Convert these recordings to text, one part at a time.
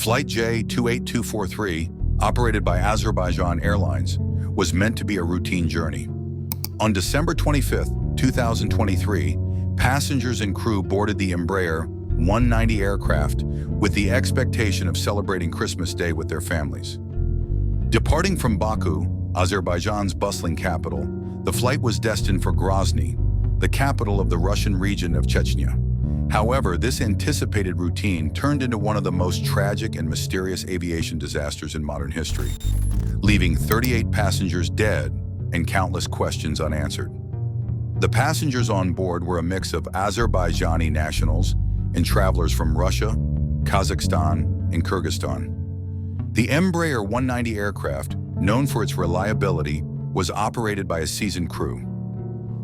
Flight J28243, operated by Azerbaijan Airlines, was meant to be a routine journey. On December 25, 2023, passengers and crew boarded the Embraer 190 aircraft with the expectation of celebrating Christmas Day with their families. Departing from Baku, Azerbaijan's bustling capital, the flight was destined for Grozny, the capital of the Russian region of Chechnya. However, this anticipated routine turned into one of the most tragic and mysterious aviation disasters in modern history, leaving 38 passengers dead and countless questions unanswered. The passengers on board were a mix of Azerbaijani nationals and travelers from Russia, Kazakhstan, and Kyrgyzstan. The Embraer 190 aircraft, known for its reliability, was operated by a seasoned crew.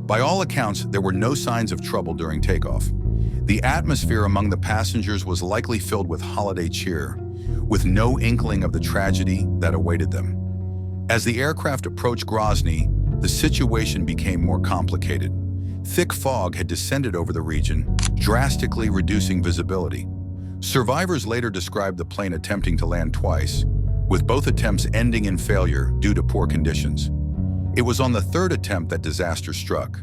By all accounts, there were no signs of trouble during takeoff. The atmosphere among the passengers was likely filled with holiday cheer, with no inkling of the tragedy that awaited them. As the aircraft approached Grozny, the situation became more complicated. Thick fog had descended over the region, drastically reducing visibility. Survivors later described the plane attempting to land twice, with both attempts ending in failure due to poor conditions. It was on the third attempt that disaster struck.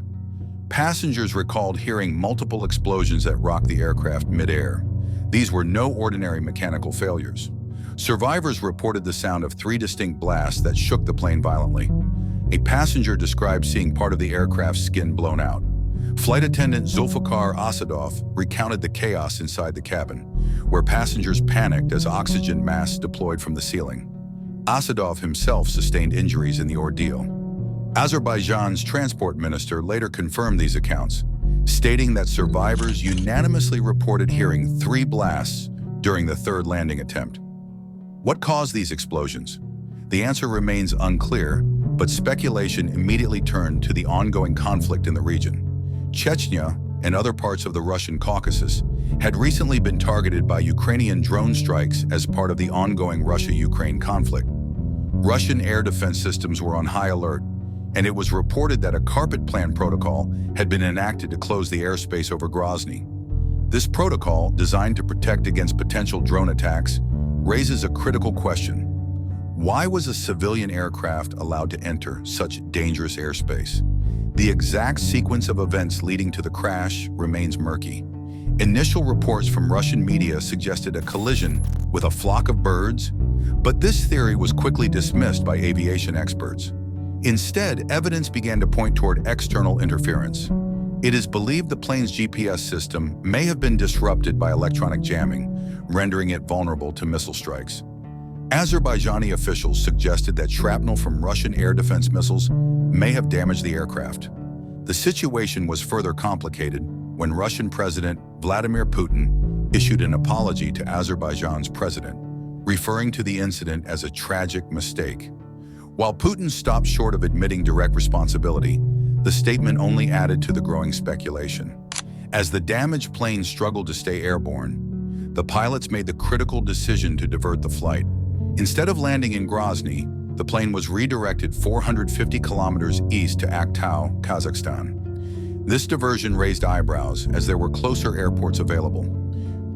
Passengers recalled hearing multiple explosions that rocked the aircraft mid-air. These were no ordinary mechanical failures. Survivors reported the sound of 3 distinct blasts that shook the plane violently. A passenger described seeing part of the aircraft's skin blown out. Flight attendant Zulfikar Asadov recounted the chaos inside the cabin, where passengers panicked as oxygen masks deployed from the ceiling. Asadov himself sustained injuries in the ordeal. Azerbaijan's transport minister later confirmed these accounts, stating that survivors unanimously reported hearing 3 blasts during the third landing attempt. What caused these explosions? The answer remains unclear, but speculation immediately turned to the ongoing conflict in the region. Chechnya and other parts of the Russian Caucasus had recently been targeted by Ukrainian drone strikes as part of the ongoing Russia-Ukraine conflict. Russian air defense systems were on high alert, and it was reported that a carpet plan protocol had been enacted to close the airspace over Grozny. This protocol, designed to protect against potential drone attacks, raises a critical question. Why was a civilian aircraft allowed to enter such dangerous airspace? The exact sequence of events leading to the crash remains murky. Initial reports from Russian media suggested a collision with a flock of birds, but this theory was quickly dismissed by aviation experts. Instead, evidence began to point toward external interference. It is believed the plane's GPS system may have been disrupted by electronic jamming, rendering it vulnerable to missile strikes. Azerbaijani officials suggested that shrapnel from Russian air defense missiles may have damaged the aircraft. The situation was further complicated when Russian President Vladimir Putin issued an apology to Azerbaijan's president, referring to the incident as a tragic mistake. While Putin stopped short of admitting direct responsibility, the statement only added to the growing speculation. As the damaged plane struggled to stay airborne, the pilots made the critical decision to divert the flight. Instead of landing in Grozny, the plane was redirected 450 kilometers east to Aktau, Kazakhstan. This diversion raised eyebrows as there were closer airports available.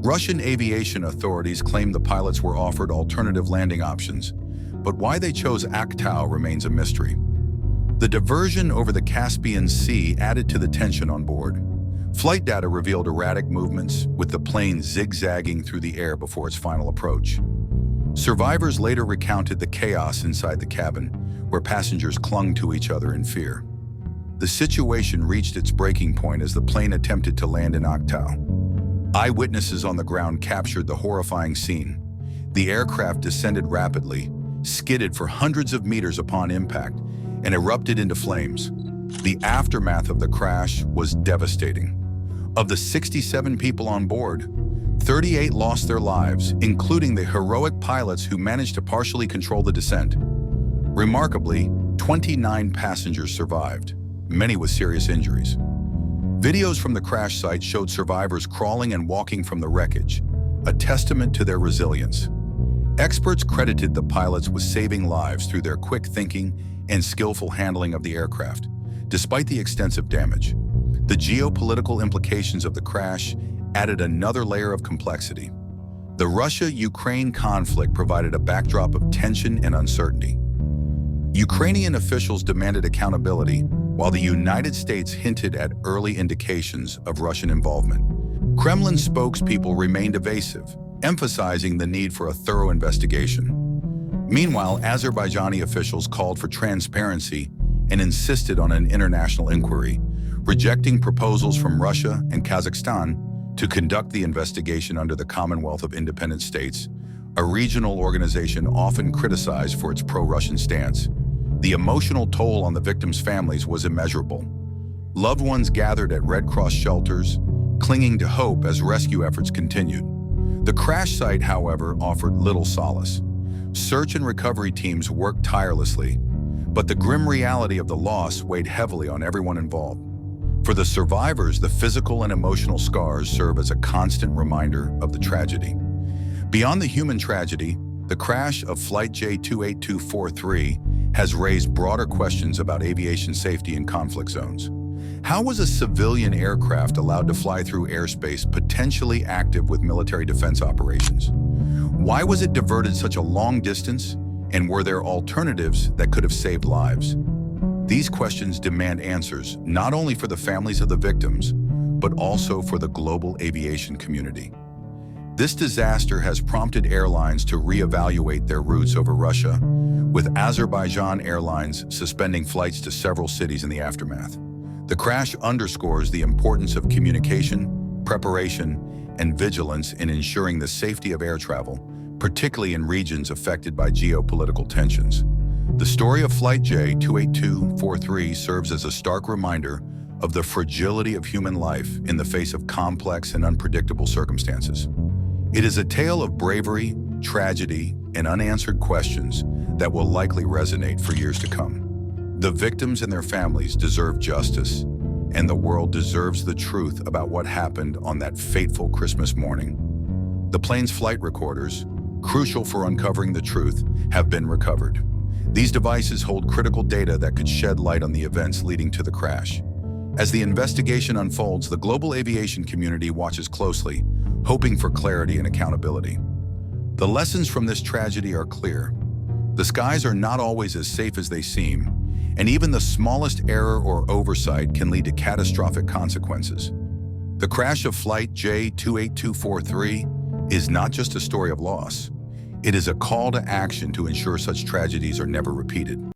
Russian aviation authorities claimed the pilots were offered alternative landing options, but why they chose Aktau remains a mystery. The diversion over the Caspian Sea added to the tension on board. Flight data revealed erratic movements, with the plane zigzagging through the air before its final approach. Survivors later recounted the chaos inside the cabin, where passengers clung to each other in fear. The situation reached its breaking point as the plane attempted to land in Aktau. Eyewitnesses on the ground captured the horrifying scene. The aircraft descended rapidly, skidded for hundreds of meters upon impact, and erupted into flames. The aftermath of the crash was devastating. Of the 67 people on board, 38 lost their lives, including the heroic pilots who managed to partially control the descent. Remarkably, 29 passengers survived, many with serious injuries. Videos from the crash site showed survivors crawling and walking from the wreckage, a testament to their resilience. Experts credited the pilots with saving lives through their quick thinking and skillful handling of the aircraft. Despite the extensive damage, the geopolitical implications of the crash added another layer of complexity. The Russia-Ukraine conflict provided a backdrop of tension and uncertainty. Ukrainian officials demanded accountability, while the United States hinted at early indications of Russian involvement. Kremlin spokespeople remained evasive, emphasizing the need for a thorough investigation. Meanwhile, Azerbaijani officials called for transparency and insisted on an international inquiry, rejecting proposals from Russia and Kazakhstan to conduct the investigation under the Commonwealth of Independent States, a regional organization often criticized for its pro-Russian stance. The emotional toll on the victims' families was immeasurable. Loved ones gathered at Red Cross shelters, clinging to hope as rescue efforts continued. The crash site, however, offered little solace. Search and recovery teams worked tirelessly, but the grim reality of the loss weighed heavily on everyone involved. For the survivors, the physical and emotional scars serve as a constant reminder of the tragedy. Beyond the human tragedy, the crash of Flight J28243 has raised broader questions about aviation safety in conflict zones. How was a civilian aircraft allowed to fly through airspace potentially active with military defense operations? Why was it diverted such a long distance, and were there alternatives that could have saved lives? These questions demand answers not only for the families of the victims, but also for the global aviation community. This disaster has prompted airlines to reevaluate their routes over Russia, with Azerbaijan Airlines suspending flights to several cities in the aftermath. The crash underscores the importance of communication, preparation, and vigilance in ensuring the safety of air travel, particularly in regions affected by geopolitical tensions. The story of Flight J28243 serves as a stark reminder of the fragility of human life in the face of complex and unpredictable circumstances. It is a tale of bravery, tragedy, and unanswered questions that will likely resonate for years to come. The victims and their families deserve justice, and the world deserves the truth about what happened on that fateful Christmas morning. The plane's flight recorders, crucial for uncovering the truth, have been recovered. These devices hold critical data that could shed light on the events leading to the crash. As the investigation unfolds, the global aviation community watches closely, hoping for clarity and accountability. The lessons from this tragedy are clear. The skies are not always as safe as they seem, and even the smallest error or oversight can lead to catastrophic consequences. The crash of Flight J28243 is not just a story of loss. It is a call to action to ensure such tragedies are never repeated.